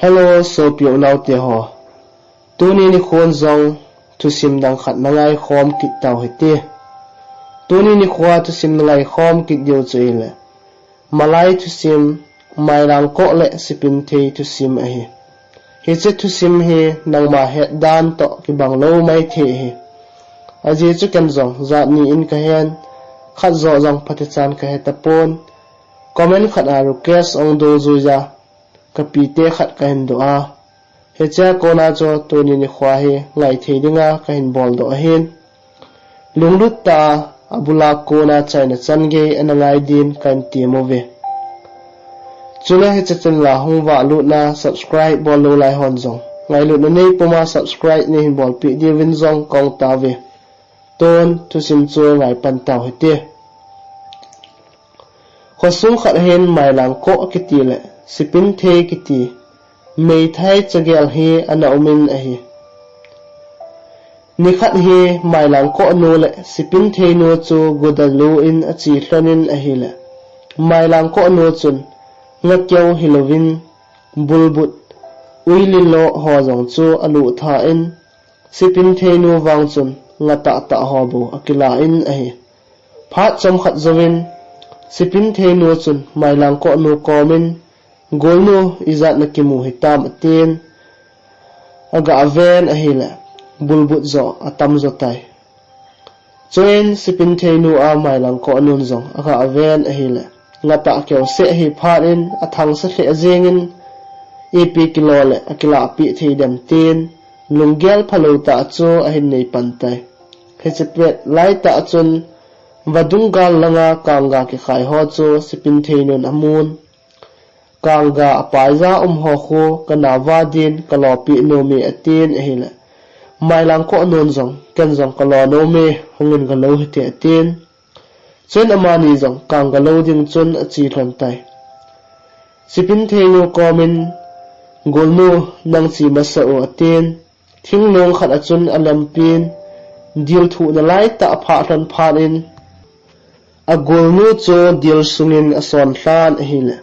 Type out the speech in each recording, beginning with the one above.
Hello so piu nau te ho tuni ni khon zong tu sim dang khat na ngai khom kit taw hete tuni ni khwa tu sim na ngai khom kit dio chuile malai tu sim mai rang ko le sipin thei tu sim a hi che tu sim hi nang ma he dan to ki bang lo mai the hi aji chu kan zong za ni in ka hen khat zo zong phatichan ka he ta pon comment khat a request ong do zu ja kapite khat ka hin do a hecha kona cho tuni ni khwa hi ngai theidinga ka hin bol do hin lunglut ta abula kona chaina change anangai din kan ti move chula hecha chen la hungwa lu na subscribe bol lo lai hon zong ngai lu nei puma subscribe ni hin bol pi di win zong kong ta ve ton tu sim chu ngai pan taw hete khosung khat hen mai lang ko kiti le sipin the kiti mei thai chagel hi ana umin a hi ni khat hi mai lang ko no le sipin the no chu godalu in a chi hlonin a hi le mai lang ko no chun ngakyau hilovin bulbut uililo ho jong chu alu tha in sipin the no wang chun ngata ta ho bu akila in a hi pha chom khat zawin sipin the no chun mai lang ko no komin golno izat na kimu hitam atin aga aven ahila bulbut zo atam zo tai choin sipin theinu a mailang ko anun zong aga aven ahila ngata keu se hi pharin athang sa hle azengin epi kilole akila pi theidam tin lunggel phalota chu ahin nei pantai phechepet laita chun vadungal langa kanga ki khai ho chu sipin theinun amun kanga apaiza ho kho kana wadin kalopi nomi atin ehila mailang ko non zong ken zong kalo nomi hungin galo hite atin chen amani zong kanga lo ding chun achi thon tai sipin thenu komin golno nang chi masa o atin thinglong khat achun alampin dil thu na lai ta pha thon phanin a golno cho dil sungin ason hlan ehila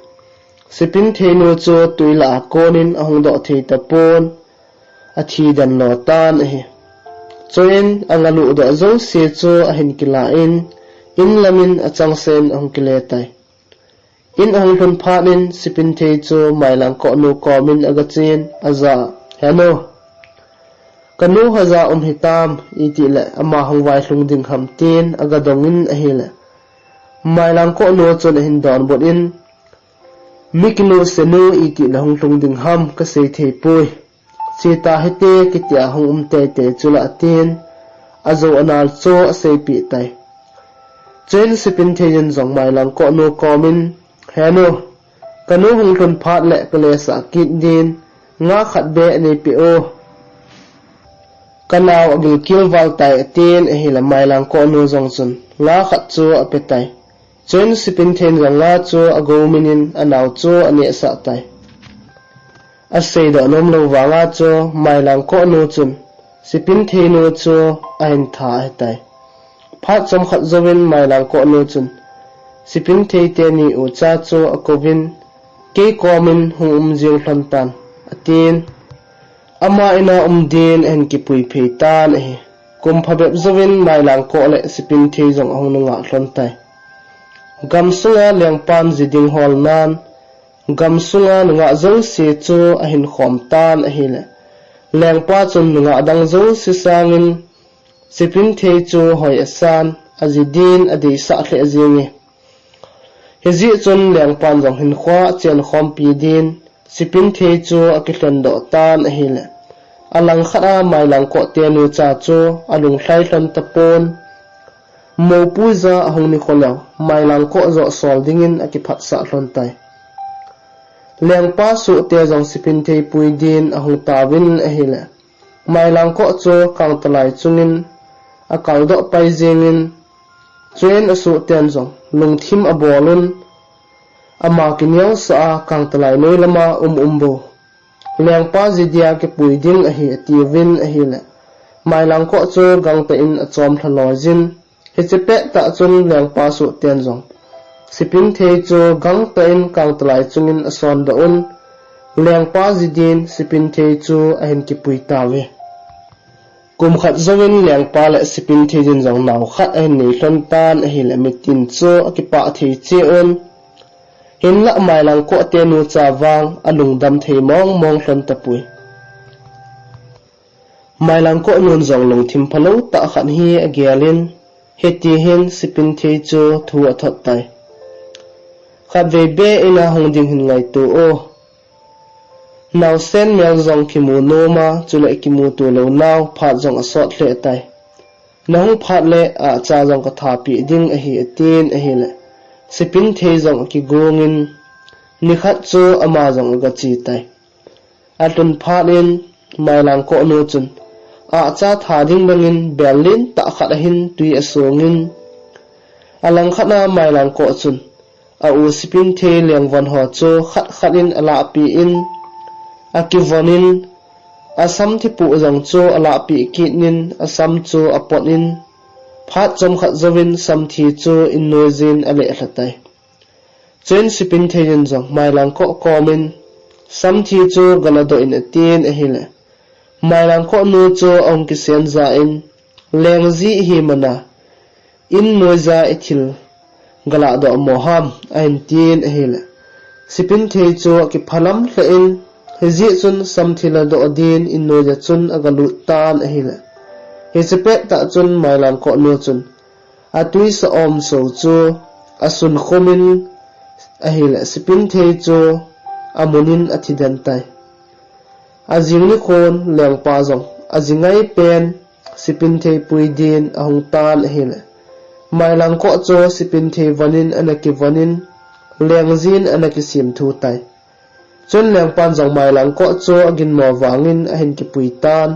sipin thenu cho tuila konin ahung do thei tapon athi dan lo tan hi choin angalu do zo se cho ahin kila in lamin achang sen ahung kile tai in ahung thon phanin sipin thei cho mailang ko nu komin agachin aza hello kanu haza hitam itile ama hungwai hlungding hamtin aga dongin ahile mailang ko nu chon hin don bodin mikino senu iti lahung hlungding ham ka sei thei pui chita hete kitia hung te chula tin azo anal cho sei pi tai chen sipin thein zong mailang ko no komin heno kanu hung thon phat le kale sa kit din nga khat be nei pi o kanaw agil kilwal tai tin ehila mailang ko no zong chun nga khat chu apetai chen sipin then ranga cho agominin anaw cho ane sa tai asei do nom lo wanga cho mailang ko no chun sipin theno cho ain tha tai phat chom khat zawin mailang ko no chun sipin thei te ni u cha cho akovin ke komin hum jing hlan tan atin ama ina din en ki pui phei tan hi kum phabep zawin mailang ko le sipin thei jong hong nga hlan tai gamsunga lengpan ziding hol nan gamsunga nga zo se chu ahin khom tan ahile lengpa chun nga dang zo se sangin sipin thei chu hoi asan azidin adi sa hle azingi hezi chun lengpan jong hin khwa chen khom pi din sipin thei chu akithlan do tan ahile alang khara mailang ko tenu cha chu alung hlai hlon tapon mo puza ahong ni kholaw mailang ko zo sol dingin akiphat sa hlon tai lengpa su te jong sipin thei pui din ahong tawin ahile mailang ko cho kang talai chungin akal do pai jengin chen asu ten jong lungthim abolun ama kinyang sa kang talai noi lama umbo lengpa zidia ke pui ding ahi tiwin ahile mailang ko cho gang ta in achom thalojin hechepe ta chun lengpa su ten jong sipin thei chu gang ta in kang tlai chungin ason da un leng pa zidin sipin thei chu a hin ki pui ta ve kum khat zawin leng pa le sipin thei jin jong naw khat a hin nei hlon tan a hi le mitin chu a ki pa thei che on hin la mai lang ko te nu cha wang alung dam thei mong mong hlon ta pui mai lang ko nun jong long thim phalo ta khan hi a gialin heti hin sipin thei chu thu a thot tai khat ve be ina hong ding hin ngai tu o naw sen mel jong ki mu no ma chule ki mu tu lo naw phat jong a sot hle tai nahung phat le a cha jong ka tha pi ding a hi atin a hi le sipin thei jong ki gongin ni khat chu ama jong ga chi tai atun phat in mai lang ko no chun a cha tha ding bangin berlin ta khat hin tui asongin alang khana mai lang ko chun a u sipin thei leng van ho chu khat khatin ala pi in akivonin asam thi pu jong chu ala pi kitnin asam chu aponin phat chom khat zawin sam thi chu in noizin ale hlatai chen sipin thein jong mai lang ko komin sam thi chu galado in atin a hile mai lang ko nu chu ong ki sen za in leng zi hi mana in noiza ithil gala do moham ain tin a hile sipin thei chu ki phalam hle in hezi chun samthila do din in noiza chun agalu tan a hile hechepe ta chun mai lang ko nu chun atui sa om so chu asun khomin a hile sipin thei chu amunin athidan tai azingni khon leng pa jong azingai pen sipin thei puidin ahong tan a hile mai lang ko chu sipin thei vanin anaki vanin lengzin anaki sim thu tai chun leng pan jong mai lang ko chu agin mo wangin a hin ki pui tan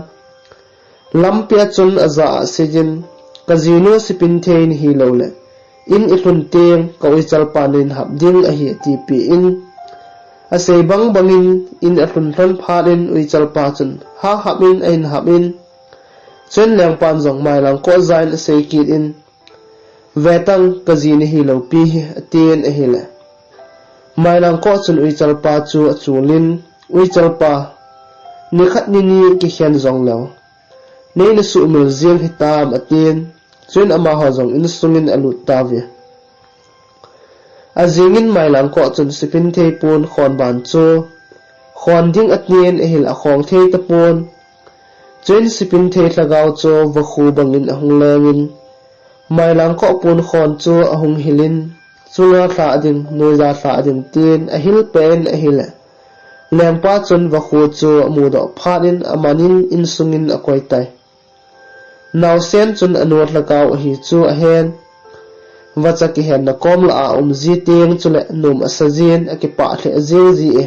lampia chun aza sejin kazino sipin thei hi lo le in itlun teng ka uichal panin habding a hi ti pi in asei bang bangin in atlun thon pharin uichal pa chun ha hamin ain hamin chen leng pan jong mai lang ko zain asei kit in vetang kazini hi lo pi atien a hi le mai lang ko chun uichal pa chu achulin uichal pa ni khat ni ni ki hian jong lo nei na su mel ziang hitam atien chen ama ho jong in sungin alut ta ve azingin mai lang ko chun sipin thei pun khon ban chu khon ding atnien a hil a khong thei ta pun chen sipin thei tlagaw chu va khu bangin ahung lengin mai lang ko pun khon chu ahung hilin chunga thla ding noiza thla ding tin a hil pen a hile lengpa chun va khu chu mu do phanin amanin in sungin a koi tai naw sen chun anur tlagaw hi chu a hen wacha ki hen na kom la zi teng chule num asajin akipa the azil ji e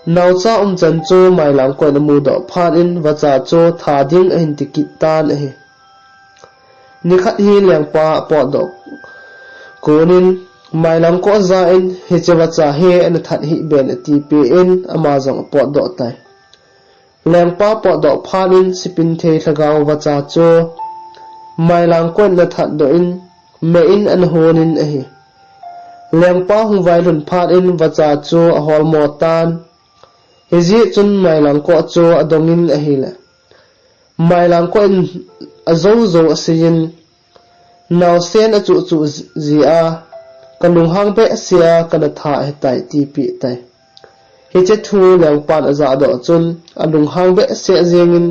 naw cha chan chu mai lang ko na mu do phan in wacha chu tha ding a hin tikit tan a hi ni khat hi leng pa po do konin mai lang ko za in he che wacha he an that hi ben ti pe in ama jong po do tai leng pa po do phan in sipin thei thagaw wacha chu mai lang ko na that do in me in an honin a hi leng pa hung vai lun phat in wacha chu a hol mo tan hezi chun mai lang ko chu adongin a hi le mai lang ko in azong zo asin naw sen a chu chu zia kanung hang be sia kana tha he tai ti pi tai he che thu leng pan aza do chun anung hang be se jengin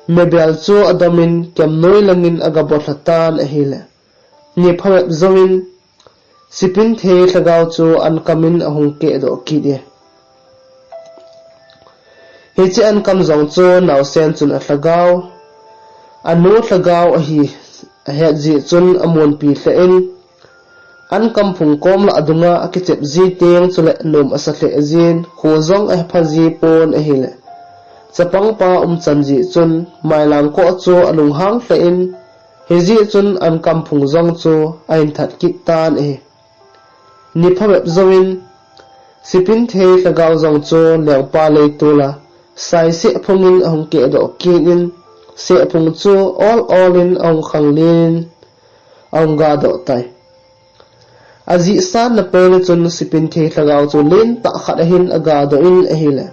mebel chu adamin kem noi langin aga botlatan a hile ni phawep zongin sipin thei tlagaw chu an kamin ahung ke do ki de he che an kam zong chu naw sen chun a tlagaw anu tlagaw a hi a he ji chun amon pi hle in an kam phung kom la adunga akichep ji teng chule num asa hle azin khu zong a phaji pon a hile chapang pa chan ji chun mai lang ko chu alung hang hle in he ji chun an kam phung zong chu ain that kit tan e ni phawep zowin sipin thei tlagaw zong chu leng pa le tula sai se phungin ahung ke do kin in se phung chu all in ong khanglin ong ga do tai azi san na pele chun sipin the thlagau chu len ta khat a hin aga do in a hile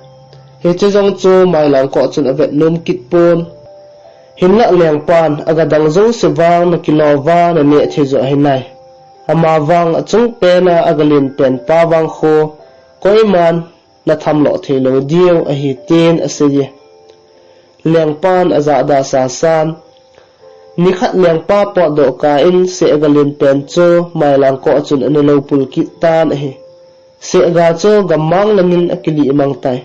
he che jong chu mai lang ko chun avet nom kit pon hin la leng pan aga dang zo se wang na kilo wa na ne the zo hinai ama wang achung pe na agalin pen pa wang kho koi man na tham lo the lo dio a hi ten a se ye leng pan aza da sa san ni khat leng pa po do ka in se agalin pen chu mai lang ko chun an lo pul ki tan a hi se ga chu gamang lamin akili mang tai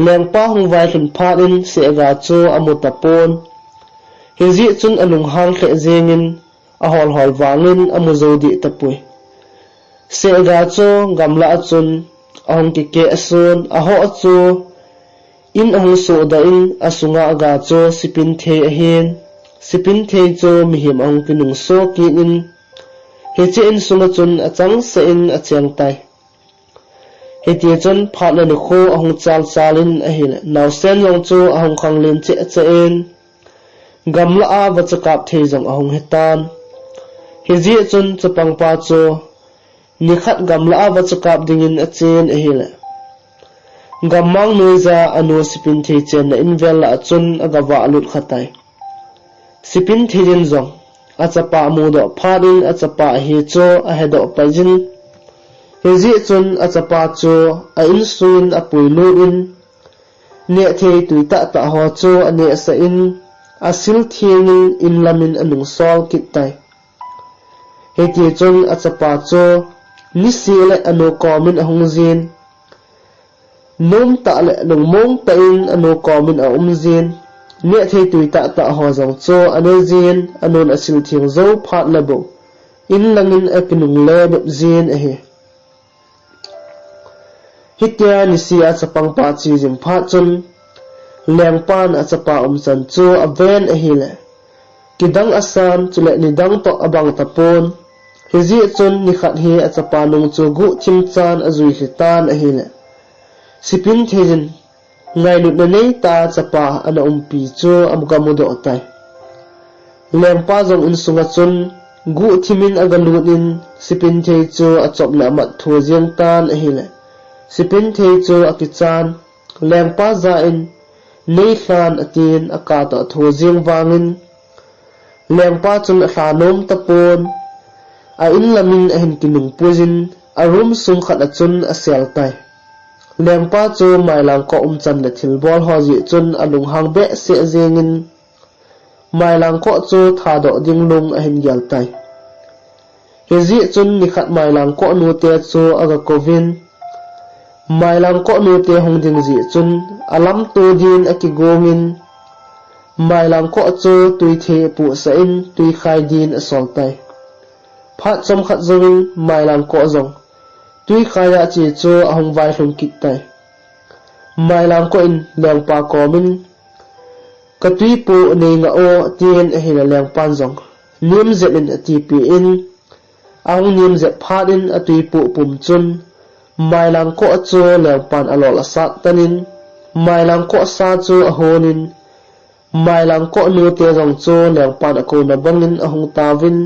leng pa hung vai thin pha in se ga chu amutapon hizi chun alung hang khe zengin a hol hol wangin amuzodi tapui se ga chu gamla chun ahong ki ke asun a ho chu in ahong so da in asunga ga chu sipin the a hin sipin the chu mihim ahong kinung so ki in he che in sunga chun achang se in achang tai he ti chun phatna ni kho ahong chal chalin a hin naw sen yong chu ahong khang len che che in gamla a wachakap the jong ahong hetan he ji chun chapang pa chu ni khat gamla a wachakap dingin a chen a hila gamang noiza anu sipin the chen na invel la chun agawa alut khatai sipin thirin jong achapa mu do pharin achapa hi chu a hedo pajin he ji chun achapa chu a in suin a puilu in ne the tuita ta ho chu ane sa in asil thiengin in lamin anung sol kitai he ti chun achapa chu ni sile anu komin ahung zin nom ta le lung mong ta in anu komin a umzin ne the tuita ta ho jong chu ane zin anon asil thieng zo phat labo in langin apinung le bab zin a he hitya ni si achapang pa chi jing phat chun leng pan achapa chan chu aven a hile kidang asan chule ni dang to abang tapon hizi chun ni khat hi achapa nung chu gu chim chan azui hitan a hile sipin thejin ngai lut na nei ta chapa ana umpi chu amgamu do tai leng pa jong in sunga chun gu thimin agalutin sipin the chu achop la mat thu jeng tan a hile sipin the chu akichan leng pa za in nei hlan atin aka to thu jeng wangin leng pa chun hranom tapon a in lamin a hin kinung pujin a room sung khat a chun a sel tai leng pa chu mai lang ko chan le thil bol ho ji chun alung hang be se zengin mai lang ko chu tha do ding lung a hin yal tai he ji chun ni khat mai lang ko nu te chu aga kovin mai lang ko nu te hong ding ji chun alam tu din akigongin mai lang ko chu tui the pu sa in tui khai din asol tai phat chom khat zongin mai lang ko zong tui khaya chi chu ahong vai hlum kit tai mai lang ko in leng pa komin ka tui pu nei nga o tien a hila leng pan zong nim zet in ati pi in ahong nim zet phat in atui pu pum chun mai lang ko chu leng pan alol asat tanin mai lang ko sa chu ahonin mai lang ko nu te jong chu leng pan ako na bangin ahong tawin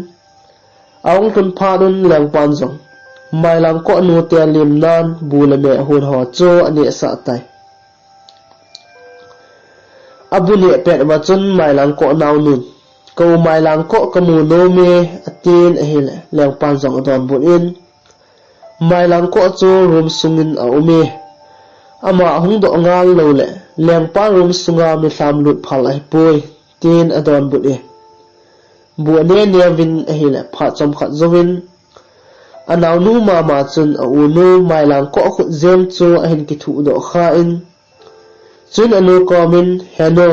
ahong tun phanun leng pan jong mai lang ko nu te lim nan bulame hun ho chu ani sa tai abuni pet ma chun mai lang ko naw nun ko mai lang ko kamu no me atin a hile leng pan jong don bul in mai lang ko chu room sungin a ume ama hung do ngal lo le leng pa room sunga mi hlam lut phal ai pui tin adon bul e bu ne nevin a hile pha chom khat zowin anaw nu ma chun a u nu mai lang ko khut zem chu a hin ki thu do kha in chun anu komin heno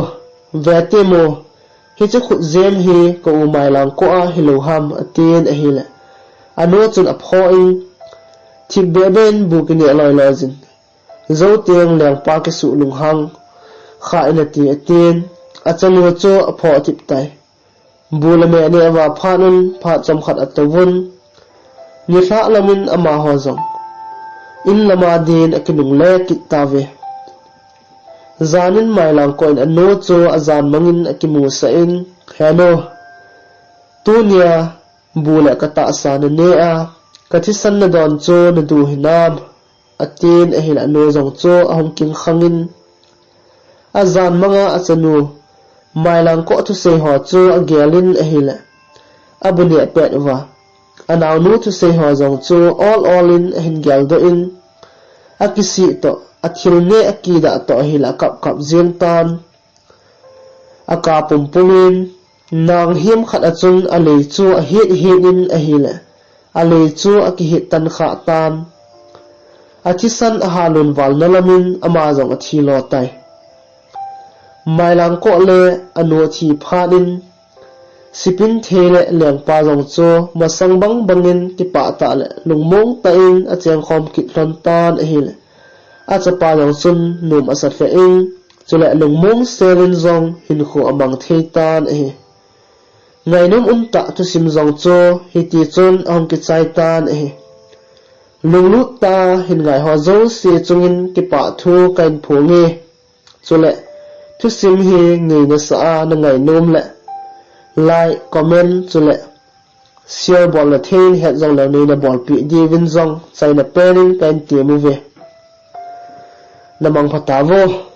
vetemo hi chu khut zem hi ko u mai lang ko a hilo ham atin a hile anu chun a pho in thik be ben bu ki ne loi lojin zo tiang leng pa ke su lung hang kha ina ti atin a chanu chu a pho tip tai bulame ne wa phanun pha chom khat atawun ni hla lamin ama ho zong in lama din akinung le kit tawe zanin mai lang koin anu chu azan mangin akimu sa in heno tunia bula kata sa ne a Katisan na don cho na du hinam atin ahila no zong cho ahong king khangin azan manga achanu mailang ko tu sei ho cho agialin ahila abuni apet wa anaw nu tu sei ho zong cho all in ahin gyal do in akisi to athilne akida to ahila kap zeng tan aka pumpungin nang him khat achun alei chu a hit in ahila alei chu akihit tan kha tan achisan ahalun wal nalamin ama zong athilo tai mailang ko le anu thi phanin sipin thele leng pa zong cho masang bangin ti pa ta le lungmong ta in acheng khom kit hlon tan ahila achapa zong sun num asat fe in chule lungmong selin zong hin khu amang thei tan ahi ngainum ta tu sim zong cho hiti chon ong ki chai tan ahi lunglu ta hin ngai ho zo si chungin ki pa thu kain phungi chule tu sim hi ngai na sa na ngai num le like comment chule share bol la thein het zong la ni na bol pi di win zong chai na penin kain ti mu ve namang phata vo